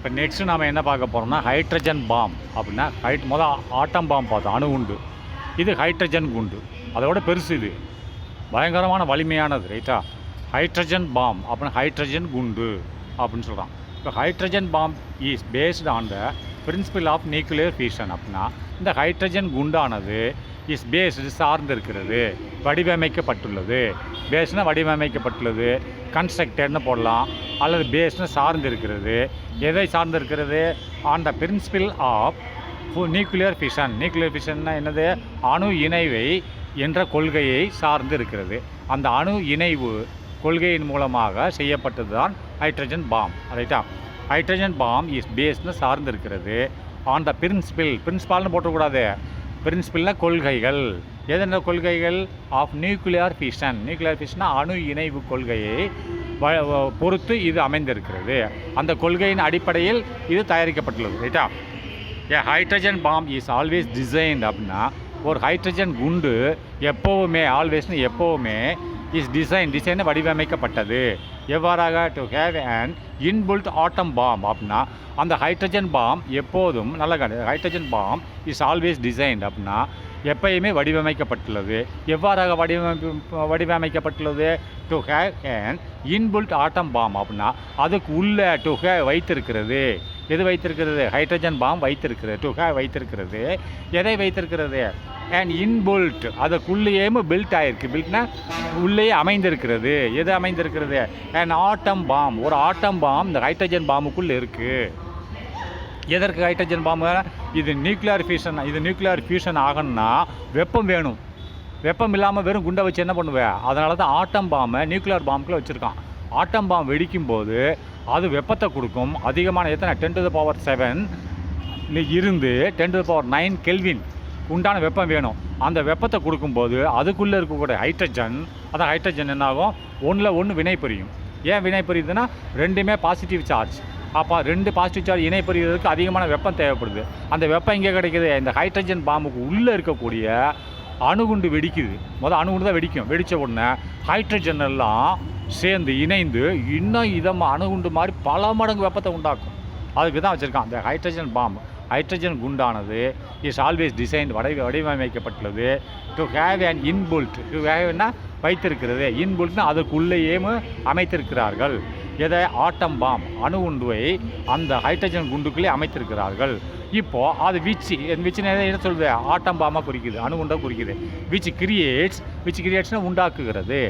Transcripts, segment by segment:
இப்போ நெக்ஸ்ட்டு நாம் என்ன பார்க்க போகிறோம்னா ஹைட்ரஜன் பாம் அப்படின்னா ஆட்டம் பாம் பார்த்தோம், அணுகுண்டு. இது ஹைட்ரஜன் குண்டு, அதோட பெருசு, இது பயங்கரமான வலிமையானது. ரைட்டா? ஹைட்ரஜன் பாம் அப்படின்னா ஹைட்ரஜன் குண்டு அப்படின்னு சொல்கிறான். இப்போ hydrogen bomb is based on the principle of nuclear fusion. அப்படின்னா இந்த ஹைட்ரஜன் குண்டானது இஸ் பேஸ்டு சார்ந்திருக்கிறது, வடிவமைக்கப்பட்டுள்ளது. பேஸ்னால் வடிவமைக்கப்பட்டுள்ளது, கன்ஸ்ட்ரக்டட்னு போடலாம், அல்லது பேஸ்னு சார்ந்திருக்கிறது. எதை சார்ந்திருக்கிறது? On the principle of nuclear fission. Nuclear ஃபிஷன்னா என்னது? அணு இணைவை என்ற கொள்கையை சார்ந்து இருக்கிறது. அந்த அணு இணைவு கொள்கையின் மூலமாக செய்யப்பட்டது தான் ஹைட்ரஜன் பாம். ரைட்டா? ஹைட்ரஜன் பாம் இஸ் பேஸ்னு சார்ந்திருக்கிறது ஆன் த பிரின்சிபால்னு போட்டக்கூடாது. பிரின்சிபிள்னால் கொள்கைகள். எதென்ன கொள்கைகள்? Of nuclear fission. நியூக்ளியர் ஃபிஷன்னா அணு இணைவு கொள்கையை பொறுத்து இது அமைந்திருக்கிறது. அந்த கொள்கையின் அடிப்படையில் இது தயாரிக்கப்பட்டுள்ளது. ரைட்டா? A hydrogen bomb is always designed. அப்படின்னா ஒரு ஹைட்ரஜன் குண்டு எப்போவுமே, ஆல்வேஸ்னு எப்போவுமே, இஸ் டிசைன் வடிவமைக்கப்பட்டது. எவ்வாறாக? To have an inbuilt atom bomb. அப்படின்னா அந்த ஹைட்ரஜன் பாம் எப்போதும் hydrogen bomb is always designed. அப்படின்னா எப்பயுமே வடிவமைக்கப்பட்டுள்ளது. எவ்வாறாக வடிவமைக்கப்பட்டுள்ளது? To have an inbuilt atom bomb. அப்படின்னா அதுக்கு உள்ள டு ஹேவ் வைத்திருக்கிறது. எது வைத்திருக்கிறது? ஹைட்ரஜன் பாம் வைத்திருக்கிறது. டு ஹேவ் வைத்திருக்கிறது. எதை வைத்திருக்கிறது? அண்ட் இன்பில்ட், அதுக்குள்ளேயே பில்ட் ஆகிருக்கு. பில்ட்னா உள்ளே அமைந்திருக்கிறது. எது அமைந்திருக்கிறது? And atom bomb. ஒரு ஆட்டம் பாம் இந்த ஹைட்ரஜன் பாமுக்குள்ளே இருக்குது. எதற்கு ஹைட்ரஜன் பாம்பு? இது நியூக்ளியர் ஃபியூஷன் ஆகணும்னா வெப்பம் வேணும். வெப்பம் இல்லாமல் வெறும் குண்டை வச்சு என்ன பண்ணுவேன்? அதனால தான் ஆட்டம் பாம்பை நியூக்ளியர் பாம்புக்குள்ளே வச்சுருக்கான். ஆட்டம் பாம் வெடிக்கும்போது அது வெப்பத்தை கொடுக்கும். அதிகமான எத்தனை 10⁻7 இருந்து 10⁻9 கெல்வின் உண்டான வெப்பம் வேணும். அந்த வெப்பத்தை கொடுக்கும்போது அதுக்குள்ளே இருக்கக்கூடிய ஹைட்ரஜன், அதான் ஹைட்ரஜன் என்னாகும்? ஒன்றில் ஒன்று வினை புரியும். ஏன் வினை புரியுதுன்னா ரெண்டுமே பாசிட்டிவ் சார்ஜ். அப்போ ரெண்டு பாசிட்டிவ் சார்ஜ் இணை புரிகிறதுக்கு அதிகமான வெப்பம் தேவைப்படுது. அந்த வெப்பம் இங்கே கிடைக்கிது. இந்த ஹைட்ரஜன் பாம்புக்கு உள்ளே இருக்கக்கூடிய அணுகுண்டு வெடிக்குது. அணுகுண்டு தான் வெடிக்கும். வெடித்த உடனே ஹைட்ரஜன் எல்லாம் சேர்ந்து இணைந்து இன்னும் இதமாக அணுகுண்டு மாதிரி பல மடங்கு வெப்பத்தை உண்டாக்கும். அதுக்கு தான் வச்சுருக்கான் அந்த ஹைட்ரஜன் பாம்பு. ஹைட்ரஜன் குண்டானது இஸ் ஆல்வேஸ் டிசைன் வடிவமைக்கப்பட்டுள்ளது. To have an inbuilt. To ஹேவ்னா வைத்திருக்கிறது. இன்பில்ட்னா அதுக்குள்ளேயே அமைத்திருக்கிறார்கள். எதை? ஆட்டம் பாம், அணுகுண்டுவை அந்த ஹைட்ரஜன் குண்டுக்குள்ளே அமைத்திருக்கிறார்கள். இப்போது அது விச்சுன்னு என்ன சொல்லுது? ஆட்டம் பாமாக குறிக்குது, அணுகுண்டை குறிக்குது. விச் கிரியேட்ஸ்னால் உண்டாக்குகிறது.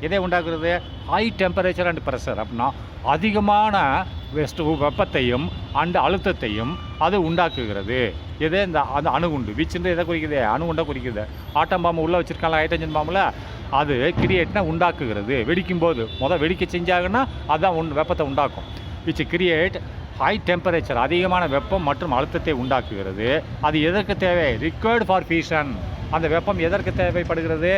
எதை உண்டாக்குறது? High temperature and pressure. அப்படின்னா அதிகமான வெப்பத்தையும் அண்ட் அழுத்தத்தையும் அது உண்டாக்குகிறது. எது? அந்த அணுகுண்டு. விச்சுன்னு எதை குறிக்குது? அணுகுண்டை குறிக்குது. ஆட்டம் பாம்பு உள்ளே வச்சுருக்காங்களா ஹைட்ரஜன் பாம்பில், அது கிரியேட்னா உண்டாக்குகிறது. வெடிக்கும்போது வெடிக்க செஞ்சாங்கன்னா அதுதான் வெப்பத்தை உண்டாக்கும். விச் கிரியேட் ஹை டெம்பரேச்சர், அதிகமான வெப்பம் மற்றும் அழுத்தத்தை உண்டாக்குகிறது. அது எதற்கு தேவை? Required for fusion. அந்த வெப்பம் எதற்கு தேவைப்படுகிறது?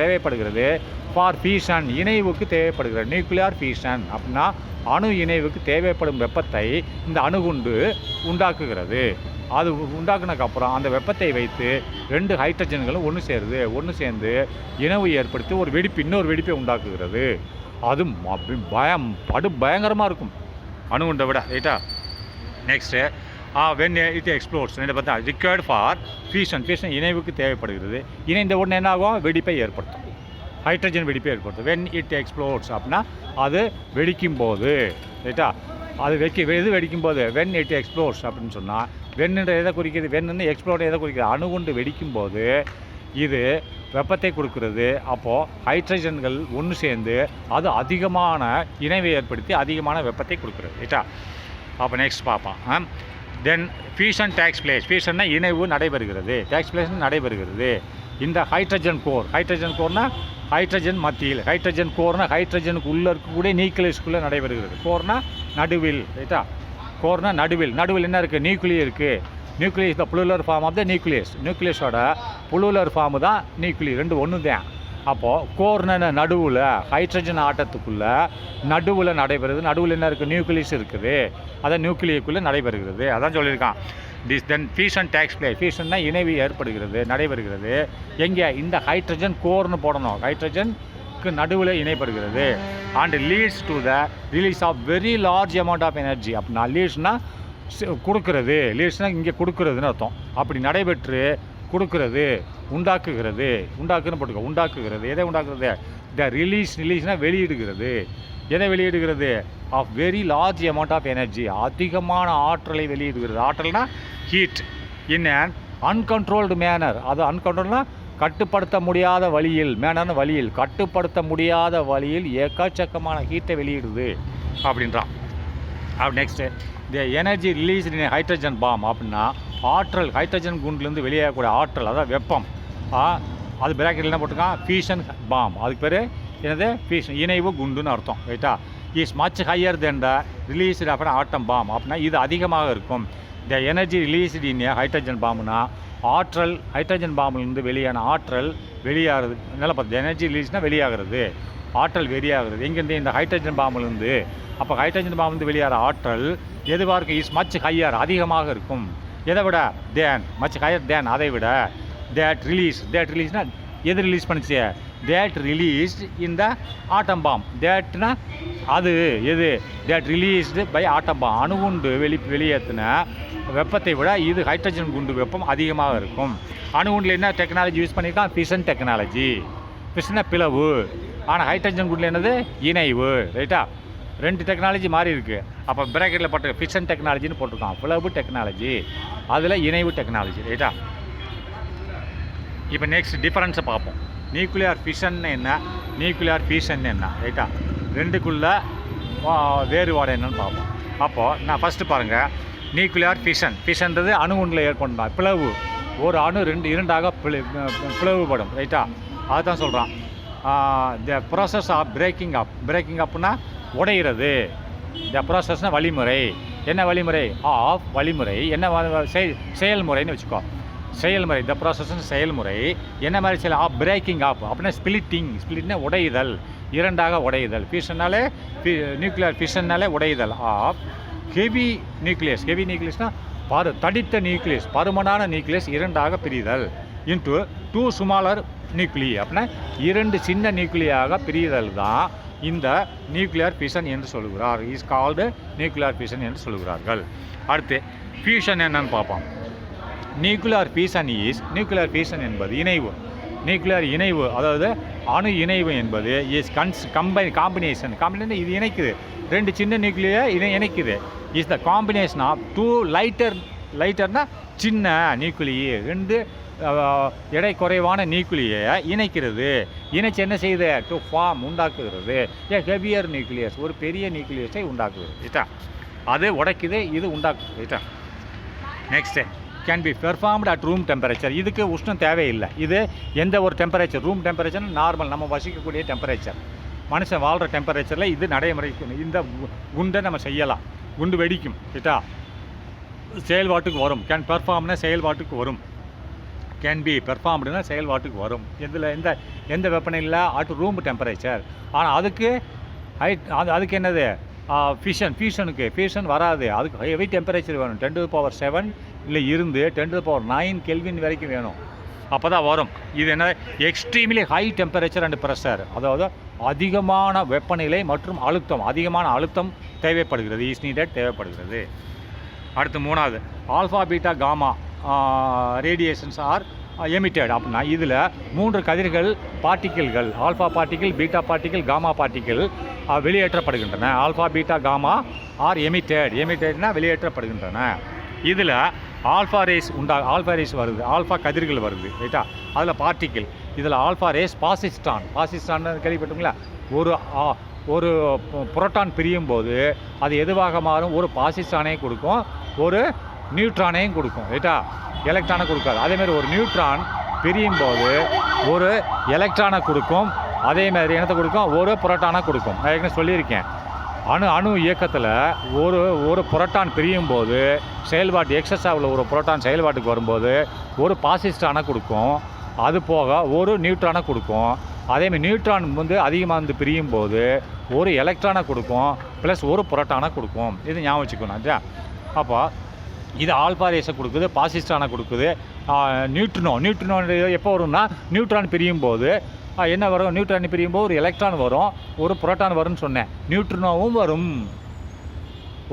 தேவைப்படுகிறது ஃபார் ஃபியூஷன், இணைவுக்கு தேவைப்படுகிறது. நியூக்ளியர் ஃபியூஷன் அப்படின்னா அணு இணைவுக்கு தேவைப்படும் வெப்பத்தை இந்த அணுகுண்டு உண்டாக்குகிறது. அது உண்டாக்குனதுக்கப்புறம் அந்த வெப்பத்தை வைத்து ரெண்டு ஹைட்ரஜன்களும் ஒன்று சேர்ந்து இணைவு ஏற்படுத்தி இன்னொரு வெடிப்பை உண்டாக்குகிறது. அது பயங்கரமாக இருக்கும் அணுகுண்டை விட. ரைட்டா? நெக்ஸ்ட்டு வென் இட் எக்ஸ்ப்ளோர்ஸ் பார்த்தா ரிக்வயர்டு ஃபார் ஃபியூஷன் இணைவுக்கு தேவைப்படுகிறது. இணைந்த உடனே என்னாகும்? வெடிப்பை ஏற்படுத்தும். ஹைட்ரஜன் வெடிப்பை ஏற்படுத்தும். வென் இட் எக்ஸ்ப்ளோர்ஸ் அப்படின்னா அது வெடிக்கும்போது. ரைட்டா? அது வெடிக்கும்போது வென் இட் எக்ஸ்ப்ளோர்ஸ் அப்படின்னு சொன்னால் வெண்ணுன்ற எதை குறிக்கிறது? வெண்ணுன்னு எக்ஸ்ப்ளோர் எதை குறிக்கிறது? அணுகுண்டு வெடிக்கும்போது இது வெப்பத்தை கொடுக்கிறது. அப்போது ஹைட்ரஜன்கள் ஒன்று சேர்ந்து அது அதிகமான இணைவை ஏற்படுத்தி அதிகமான வெப்பத்தை கொடுக்குறது. ரைட்டா? அப்போ நெக்ஸ்ட் பார்ப்போம். தென் ஃபியூஷன் டேக்ஸ் பிளேஸ். ஃபியூஷன்னா இணைவு நடைபெறுகிறது. நடைபெறுகிறது இந்த ஹைட்ரஜன் கோர்னா ஹைட்ரஜன் மத்தியில். ஹைட்ரஜன் கோர்னா ஹைட்ரஜனுக்கு உள்ளே இருக்கக்கூடிய நியூக்ளியஸ்க்குள்ளே நடைபெறுகிறது. கோர்னா நடுவில். ரைட்டா? கோர்னா நடுவில் என்ன இருக்குது? நியூக்ளியர் இருக்குது. Nucleus the plural form of the நியூக்ளியஸோட புளுலர் ஃபார்மு தான் நியூக்ளியர். ரெண்டு ஒன்று தான். அப்போது கோர்னு நடுவில் ஹைட்ரஜன் ஆட்டத்துக்குள்ளே நடுவில் நடைபெறுது. நடுவில் என்ன இருக்குது? நியூக்ளியஸ் இருக்குது. அதான் நியூக்ளியருக்குள்ளே நடைபெறுகிறது. அதான் சொல்லியிருக்கான். Then fusion takes place. ஃபியூஷன்னா இணைவு நடைபெறுகிறது. எங்கே? இந்த ஹைட்ரஜன் கோர்னு போடணும். ஹைட்ரஜனுக்கு நடுவில் இணைப்படுகிறது. And leads to the release of very large amount of energy. அப்படின்னா லீட்ஸ்னால் கொடுக்கறது, லீட்ஸ்னால் இங்கே கொடுக்கறதுன்னு அர்த்தம். அப்படி நடைபெற்று கொடுக்கறது, உண்டாக்குகிறது, உண்டாக்குன்னு போட்டுக்கோ, உண்டாக்குகிறது. எதை உண்டாக்குறது? த ரிலீஸ்னால் வெளியிடுகிறது. எதை வெளியிடுகிறது? Of very large amount of energy, அதிகமான ஆற்றலை வெளியிடுகிறது. ஆற்றல்னா heat in and uncontrolled manner. அது அன்கண்ட்ரோல்னால் கட்டுப்படுத்த முடியாத வழியில், மேனர்னு வழியில், கட்டுப்படுத்த முடியாத வழியில் எக்கச்சக்கமான ஹீட்டை வெளியிடுது அப்படின்றான். அப்படி next the energy release in hydrogen bomb அப்படின்னா ஆற்றல், ஹைட்ரஜன் குண்டுலேருந்து வெளியாகக்கூடிய ஆற்றல், அதாவது வெப்பம். அது பிராக்கெட்டில் என்ன போட்டிருக்கான்? Fusion bomb. அதுக்கு பேர் என்னது? ஃபியூஷன், இணைவு குண்டுன்னு அர்த்தம். ரைட்டா? Is much higher than the released of an atom bomb. அப்படின்னா இது அதிகமாக இருக்கும். The energy released in hydrogen பாம்னா ஆற்றல், ஹைட்ரஜன் பாம்பிலிருந்து வெளியான ஆற்றல் வெளியாகிறது. நல்லா பார்த்து, எனர்ஜி ரிலீஸ்னால் வெளியாகிறது, ஆற்றல் வெளியாகிறது. எங்கேருந்து? இந்த ஹைட்ரஜன் பாம்பிலிருந்து. அப்போ ஹைட்ரஜன் பாம்பிலிருந்து வெளியாகிற ஆற்றல் எதுவாக இருக்கும்? இஸ் மச் ஹையர், அதிகமாக இருக்கும். எதை விட? தேன், மச் ஹையர் தேன், அதை விட. தேட் ரிலீஸ்னால் எது ரிலீஸ் பண்ணிச்சு? தேட் ரிலீஸ்ட் இந்த ஆட்டம் பாம். தேட்னா அது எது? That released by atom bomb. அணுகுண்டு வெளியேற்றின வெப்பத்தை விட இது ஹைட்ரஜன் குண்டு வெப்பம் அதிகமாக இருக்கும். அணுகுண்டில் என்ன டெக்னாலஜி யூஸ் பண்ணியிருக்கான்? Fission technology. ஃபிஷனை பிளவு. ஆனால் ஹைட்ரஜன் குண்டில் என்னது? இணைவு. ரைட்டா? ரெண்டு டெக்னாலஜி மாறி இருக்குது. அப்போ பிராக்கெட்டில் போட்டு ஃபிஷன் டெக்னாலஜின்னு போட்டிருக்கான். பிளவு டெக்னாலஜி, அதில் இணைவு டெக்னாலஜி. ரைட்டா? இப்போ நெக்ஸ்ட் டிஃபரன்ஸை பார்ப்போம். நியூக்ளியர் ஃபிஷன் என்ன, நியூக்ளியர் ஃபியூஷன் என்ன? ரைட்டா? ரெண்டுக்குள்ளே வேறுபாடு என்னன்னு பார்ப்போம். அப்போது நான் ஃபஸ்ட்டு பாருங்கள், நியூக்ளியர் ஃபிஷன்றது அணுகுண்டில் ஏற்படுறான் பிளவு. ஒரு அணு இரண்டாக பிளவுபடும். ரைட்டா? அதுதான் சொல்கிறான். த ப்ராசஸ் ஆஃப் பிரேக்கிங் அப்னா உடைகிறது. த ப்ராசஸ்னால் வழிமுறை. என்ன வழிமுறை? ஆஃப் வழிமுறை. என்ன செயல்முறைன்னு வச்சுக்கோ. செயல்முறை, த ப்ராசஸ்னு செயல்முறை. என்ன மாதிரி செயல்? ஆஃப் பிரேக்கிங் அப் அப்படின்னா ஸ்பிளிட்னா உடையுதல், இரண்டாக உடையுதல். ஃபியூஷன்னாலே நியூக்ளியர் ஃபிஷன்னாலே உடையுதல். ஆஃப் ஹெவி நியூக்ளியஸ்னால் தடித்த நியூக்ளியஸ், பருமனான நியூக்ளியஸ் இரண்டாக பிரிதல். இன்ட்டு டூ ஸ்மாலர் நியூக்ளியை அப்படின்னா இரண்டு சின்ன நியூக்ளியாக பிரிதல் தான் இந்த நியூக்ளியர் ஃபிஷன் என்று சொல்கிறார். இஸ் கால்டு நியூக்ளியர் ஃபிஷன் என்று சொல்கிறார்கள். அடுத்து ஃபியூஷன் என்னன்னு பார்ப்போம். நியூக்ளியர் ஃபியூஷன் என்பது இணைவு. நியூக்ளியர் இணைவு, அதாவது அணு இணைவு என்பது இஸ் காம்பினேஷன். இது இணைக்குது, ரெண்டு சின்ன நியூக்ளியை இணைக்குது. Is the combination of two லைட்டர்னா சின்ன நியூக்ளியை, ரெண்டு எடை குறைவான நியூக்ளியை இணைக்கிறது. இணைச்சு என்ன செய்யுது? டு ஃபார்ம் உண்டாக்குகிறது ஏ ஹெவியர் நியூக்ளியஸ், ஒரு பெரிய நியூக்ளியஸை உண்டாக்குது. ரைட்டா? அது உடைக்குது, இது உண்டாக்குது. ரைட்டா? Next can be performed at room temperature. இதுக்கு உஷ்ணம் தேவையில்லை. இது எந்த ஒரு டெம்பரேச்சர், ரூம் டெம்பரேச்சர் நார்மல், நம்ம வசிக்கக்கூடிய டெம்பரேச்சர், மனுஷன் வாழ்கிற டெம்பரேச்சரில் இது நடைமுறைக்கு இந்த குண்டை நம்ம செய்யலாம். குண்டு வெடிக்கும். ரைட்டா? செயல்பாட்டுக்கு வரும். கேன் பெர்ஃபார்ம்னா செயல்பாட்டுக்கு வரும். கேன் பி பெர்ஃபார்ம்டுனா செயல்பாட்டுக்கு வரும். இதில் எந்த வெப்பநிலையில்? At room temperature. ஆனால் அதுக்கு என்னது? ஃபியூஷன் வராது. அதுக்கு ஹெவி டெம்பரேச்சர் வேணும். 10⁻7 இல்லை இருந்து 10⁻9 கெல்வின் வரைக்கும் வேணும். அப்போ தான் வரும். இது என்ன? Extremely high temperature and pressure, அதாவது அதிகமான வெப்பநிலை மற்றும் அழுத்தம், அதிகமான அழுத்தம் தேவைப்படுகிறது. இஸ் நீடட் தேவைப்படுகிறது. அடுத்து மூணாவது, alpha beta gamma radiations are emitted. அப்படின்னா இதில் 3 கதிர்கள், பார்ட்டிக்கிள்கள், alpha particle, beta particle, gamma particle வெளியேற்றப்படுகின்றன. ஆல்ஃபா பீட்டா காமா ஆர் எமிட்டட்னா வெளியேற்றப்படுகின்றன. இதில் ஆல்ஃபா ரேஸ் வருது, ஆல்ஃபா கதிர்கள் வருது. ரைட்டா? அதில் பார்ட்டிக்கிள். இதில் ஆல்ஃபா ரேஸ் பாசிஸ்டான் கேள்விப்பட்டுங்களா? ஒரு புரோட்டான் பிரியும் போது அது எதுவாக மாறும்? ஒரு பாசிஸ்டானே கொடுக்கும், ஒரு நியூட்ரானையும் கொடுக்கும். ரைட்டா? எலக்ட்ரானை கொடுக்காது. அதேமாதிரி ஒரு நியூட்ரான் பிரியும் போது ஒரு எலக்ட்ரானை கொடுக்கும், அதேமாதிரி என்னத்தை கொடுக்கும்? ஒரு புரோட்டானை கொடுக்கும். நான் ஏற்கனவே சொல்லியிருக்கேன். அணு இயக்கத்தில் ஒரு புரோட்டான் பிரியும் போது செயல்பாட்டு எக்ஸஸாக ஒரு புரோட்டான் செயல்பாட்டுக்கு வரும்போது ஒரு பாசிஸ்டானை கொடுக்கும், அது போக ஒரு நியூட்ரானை கொடுக்கும். அதேமாதிரி நியூட்ரான் அதிகமாக பிரியும் போது ஒரு எலக்ட்ரானை கொடுக்கும், ப்ளஸ் ஒரு புரோட்டானை கொடுக்கும். இது ஞாபகம் வச்சுக்கணும். அப்போ இது ஆல்ஃபா ரேஸை கொடுக்குது, பாசிஸ்டானை கொடுக்குது. நியூட்ரினோ எப்போ வரும்னா நியூட்ரான் பிரியும் போது என்ன வரும்? நியூட்ரான் பிரியும் போது ஒரு எலக்ட்ரான் வரும், ஒரு புரோட்டான் வரும்னு சொன்னேன். நியூட்ரினோவும் வரும்.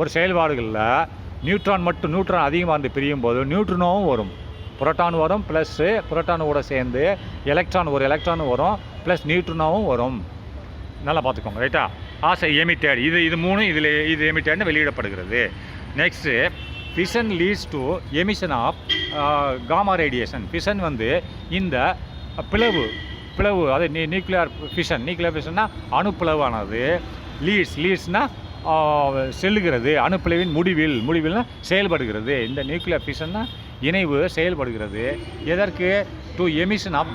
ஒரு செயல்பாடுகளில் நியூட்ரான் அதிகமாக இருந்து பிரியும் போது நியூட்ரினோவும் வரும், புரோட்டான் வரும், ப்ளஸ்ஸு புரோட்டானோட சேர்ந்து ஒரு எலக்ட்ரான் வரும், ப்ளஸ் நியூட்ரினோவும் வரும். நல்லா பார்த்துக்கோங்க, ரைட்டா. எமிட்டட், இது 3 இது எமிட்டட்னு வெளியிடப்படுகிறது. Next fission leads to emission of gamma radiation. Fission வந்து இந்த பிளவு அது நியூக்ளியர் ஃபிஷன்னா அணுப்பிளவானது லீட்ஸ்னால் செல்லுகிறது, அணுப்பிளவின் முடிவில் செயல்படுகிறது. இந்த நியூக்ளியர் ஃபிஷன்னா இணைவு செயல்படுகிறது. எதற்கு? To emission of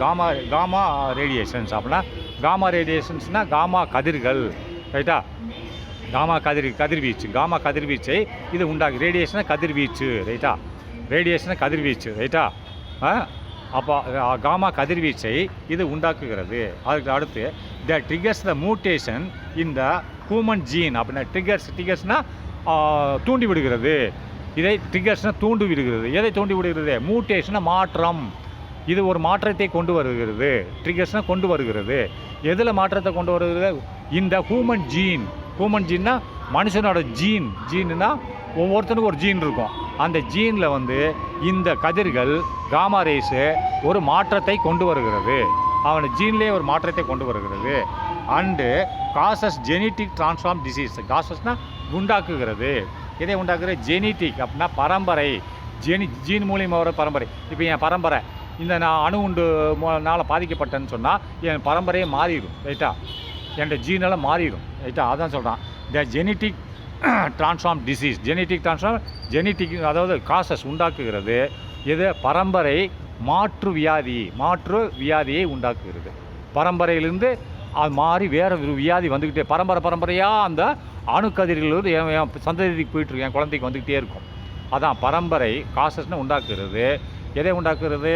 gamma radiations. அப்படின்னா காமா ரேடியேஷன்ஸ்னால் காமா கதிர்கள், ரைட்டா. காமா கதிர்வீச்சை இது உண்டாகு. ரேடியேஷனை கதிர்வீச்சு, ரைட்டா. அப்போ காமா கதிர்வீச்சை இது உண்டாக்குகிறது. அதுக்கு அடுத்து த ட்ரிகர்ஸ் த மூட்டேஷன் இந்த ஹியூமன் ஜீன். அப்படின்னா ட்ரிகர்ஸ்னால் தூண்டி விடுகிறது. இதை ட்ரிகர்ஸ்னால் தூண்டி விடுகிறது. எதை தூண்டி விடுகிறது? மூட்டேஷனாக மாற்றம். இது ஒரு மாற்றத்தை கொண்டு வருகிறது. ட்ரிகர்ஸ்னால் கொண்டு வருகிறது. எதில் மாற்றத்தை கொண்டு வருகிறது? இந்த ஹியூமன் ஜீன்னா மனுஷனோட ஜீன்னா ஒவ்வொருத்தனுக்கும் ஒரு ஜீன் இருக்கும். அந்த ஜீனில் வந்து இந்த கதிர்கள் காமா ரேஸு ஒரு மாற்றத்தை கொண்டு வருகிறது. அவன் ஜீன்லேயே ஒரு மாற்றத்தை கொண்டு வருகிறது. And causes genetic transform disease. காசஸ்னால் உண்டாக்குகிறது. இதை உண்டாக்குறது ஜெனட்டிக் அப்படின்னா பரம்பரை. ஜீன் மூலியமாக வர பரம்பரை. இப்போ என் பரம்பரை இந்த நான் அணு உண்டுனால பாதிக்கப்பட்டேன்னு சொன்னால் என் பரம்பரையே மாறிடும், ரைட்டா. என் ஜீனெல்லாம் மாறிடும், ரைட்டா. அதான் சொல்கிறான் த ஜெனட்டிக் டிரான்ஸ்ஃபார்ம் டிசீஸ். ஜெனட்டிக் அதாவது காசஸ் உண்டாக்குகிறது. இது பரம்பரை மாற்று வியாதியை உண்டாக்குகிறது. பரம்பரையிலிருந்து அது மாறி வேறு வியாதி வந்துக்கிட்டே பரம்பரையாக அந்த அணுக்கதிரிலிருந்து என் சந்ததிக்கு போயிட்டுருக்கு, என் குழந்தைக்கு வந்துக்கிட்டே இருக்கும். அதான் பரம்பரை காசஸ்னு உண்டாக்குறது. எதை உண்டாக்குறது?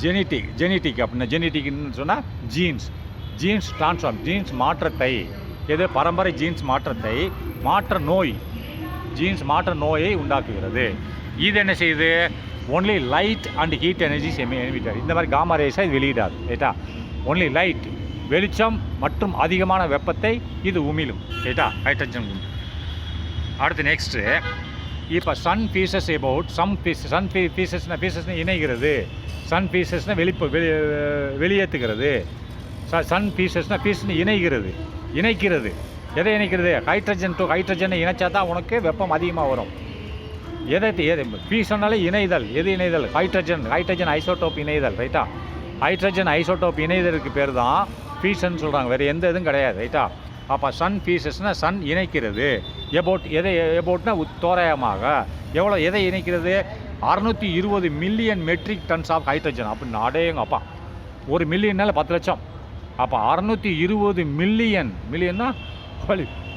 ஜெனட்டிக் அப்படின்னா ஜெனட்டிக்னு சொன்னால் ஜீன்ஸ் டிரான்ஸ்ஃபார்ம், ஜீன்ஸ் மாற்றத்தை. எது? பரம்பரை ஜீன்ஸ் மாற்றத்தை ஜீன்ஸ் மாற்ற நோயை உண்டாக்குகிறது. இது என்ன செய்யுது? Only light and heat energies emitted. இந்த மாதிரி காமா ரேஸை இது வெளியிடாது, ரைட்டா. ஒன்லி லைட் வெளிச்சம் மற்றும் அதிகமான வெப்பத்தை இது உமிழும், ரைட்டா. ஹைட்ரஜன் உண்டு. அடுத்து நெக்ஸ்ட்டு இப்போ சன் பீசஸ் பீசஸ்னு இணைகிறது. சன் பீசஸ்னால் வெளியேற்றுகிறது. சன் பீசஸ்னு இணைக்கிறது. எதை இணைக்கிறது? ஹைட்ரஜன் டு ஹைட்ரஜனை இணைச்சா தான் உனக்கு வெப்பம் அதிகமாக வரும். எது பீசன்னாலே இணைதல். எது இணைதல்? ஹைட்ரஜன் ஐசோடோப் இணைதல், ரைட்டா. ஹைட்ரஜன் ஐசோடோப் இணைதலுக்கு பேர் தான் பீசன் சொல்கிறாங்க, வேறு எந்த இதுவும் கிடையாது, ரைட்டா. அப்போ சன் பீசஸ்னால் சன் இணைக்கிறது. எபோட்னா தோராயமாக எதை இணைக்கிறது? 620 million metric tons of hydrogen. அப்படின்னு அடேங்கப்பா, 1 மில்லியன்னால 10 லட்சம். அப்போ 620 மில்லியன்னா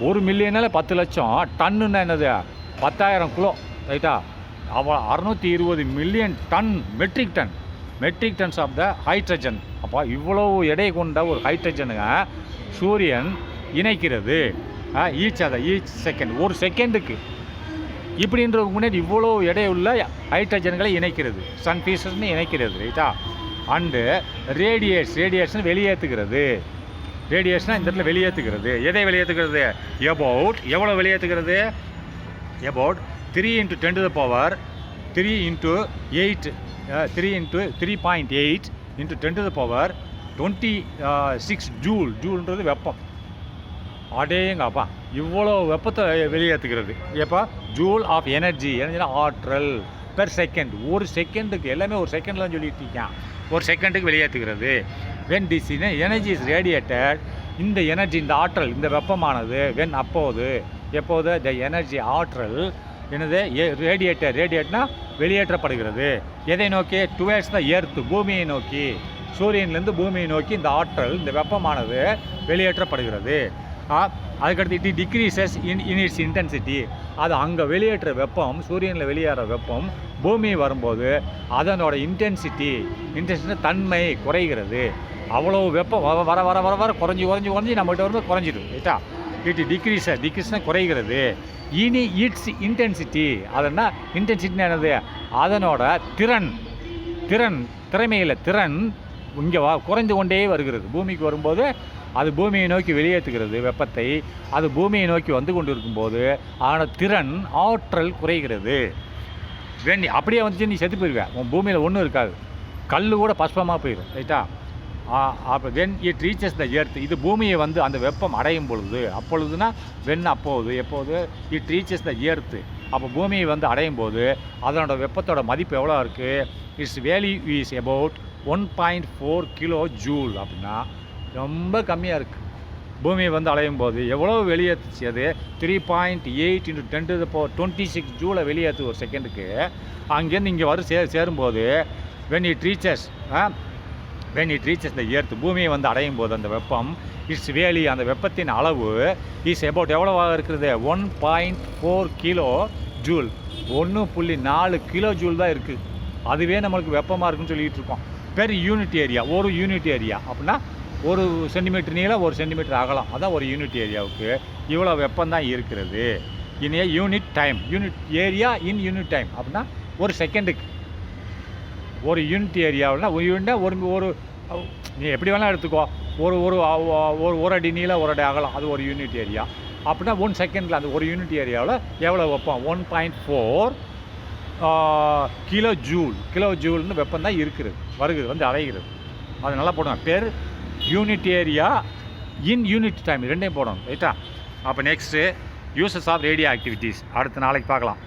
1 மில்லியனால 10 லட்சம். டன்னுன்னா என்னது? 10,000 கிலோ, ரைட்டா. அவ்வளோ 620 million ton metric tons of the hydrogen. அப்போ இவ்வளோ எடை கொண்ட ஒரு ஹைட்ரஜனுங்க சூரியன் இணைக்கிறது. ஈச் செகண்ட், ஒரு செகண்டுக்கு இப்படின்றதுக்கு முன்னாடி இவ்வளோ எடையுள்ள ஹைட்ரஜன்களை இணைக்கிறது. சன் பீசஸ்னு இணைக்கிறது, ரைட்டா. அண்டு ரேடியேஷன் வெளியேற்றுகிறது. ரேடியேஷனாக இந்த இடத்துல வெளியேற்றுகிறது. எதை வெளியேற்றுகிறது? எவ்வளோ வெளியேற்றுகிறது? about 3 × 10 to the power 3 × 8 3 × 3.8 × 10 to the power 26 ஜூல்ன்றது வெப்பம். அடேங்கப்பா, இவ்வளோ வெப்பத்தை வெளியேற்றுகிறது. எப்போ? ஜூல் ஆஃப் எனர்ஜினா ஆற்றல் பெர் செகண்ட். ஒரு செகண்டுக்கு, எல்லாமே ஒரு செகண்டில் சொல்லிட்டு இருக்கேன், ஒரு செகண்டுக்கு வெளியேற்றுகிறது. When this energy is radiated, இந்த எனர்ஜி, இந்த ஆற்றல், இந்த வெப்பமானது எப்போது த எனர்ஜி ஆற்றல் என்னது? ரேடியேட்னா வெளியேற்றப்படுகிறது. எதை நோக்கி? டுவேர்ட்ஸ் த எர்த், பூமியை நோக்கி. சூரியன்லேருந்து பூமியை நோக்கி இந்த ஆற்றல், இந்த வெப்பமானது வெளியேற்றப்படுகிறது. அதுக்கடுத்து it decreases in it's intensity. அது அங்கே வெளியேற்ற வெப்பம், சூரியனில் வெளியேற வெப்பம் பூமி வரும்போது அதனோட இன்டென்சிட்டி தன்மை குறைகிறது. அவ்வளோ வெப்பம் வர வர வர வர குறைஞ்சி நம்மகிட்ட வரும்போது குறைஞ்சிடும், ரைட்டா. இட் டிக்ரீஸ்னா குறைகிறது. இனி இட்ஸ் இன்டென்சிட்டி, அதனா இன்டென்சிட்டினா என்னது? அதனோட திறமையில் திறன் இங்கே குறைந்து கொண்டே வருகிறது. பூமிக்கு வரும்போது அது பூமியை நோக்கி வெளியேற்றுகிறது வெப்பத்தை. அது பூமியை நோக்கி வந்து கொண்டு இருக்கும்போது ஆன திறன் ஆற்றல் குறைகிறது. வேண்டி அப்படியே வந்துச்சு நீ செத்து போயிடுவேன். உன் பூமியில் ஒன்றும் இருக்காது, கல் கூட பஸ்பமாக போயிடும். ரைட்டா? அப்போ when it reaches the earth, இது பூமியை வந்து அந்த வெப்பம் அடையும் பொழுது, அப்பொழுதுனா எப்போது இட் ரீச்சஸ் த எர்த், அப்போ பூமியை வந்து அடையும் போது அதனோட வெப்பத்தோட மதிப்பு எவ்வளோ இருக்குது? It's value is about 1.4 kilo joule. அப்படின்னா ரொம்ப கம்மியாக இருக்குது. பூமியை வந்து அடையும் போது எவ்வளோ வெளியேற்றுச்சு? அது 3.8 × 10⁻26 ஜூலை வெளியேற்று ஒரு செகண்டுக்கு. அங்கேருந்து இங்கே சேரும்போது when it reaches the earth, பூமியை வந்து அடையும் போது அந்த வெப்பம் இட்ஸ் வேலி, அந்த வெப்பத்தின் அளவு இஸ் அபவுட் எவ்வளோவாக இருக்கிறது? 1.4 கிலோ ஜூல். 1.4 கிலோ ஜூல் தான் இருக்குது. அதுவே நம்மளுக்கு வெப்பமாக இருக்குன்னு சொல்லிகிட்டு இருக்கோம். பெர் யூனிட் ஏரியா, ஒரு யூனிட் ஏரியா அப்படின்னா 1 சென்டிமீட்டர் நீளம் 1 சென்டிமீட்டர் அகலம், அதான் ஒரு யூனிட் ஏரியாவுக்கு இவ்வளோ வெப்பம்தான் இருக்கிறது. In a unit time, unit area in unit time அப்படின்னா ஒரு செகண்டுக்கு ஒரு யூனிட் ஏரியாவில் ஒரு நீ எப்படி வேணால் எடுத்துக்கோ. ஒரு அடி நீளம் 1 அடி அகலம், அது ஒரு யூனிட் ஏரியா. அப்படின்னா 1 செகண்டில் அந்த ஒரு யூனிட் ஏரியாவில் எவ்வளோ வெப்பம்? 1.4 கிலோ ஜூல்னு வெப்பம் தான் வருகிறது, வந்து அடைகிறது. அது நல்லா போடுவேன். Per unit area in unit time, ரெண்டையும் போடணும். ரைட்டா? அப்போ next uses of radio activities அடுத்த நாளைக்கு பார்க்கலாம்.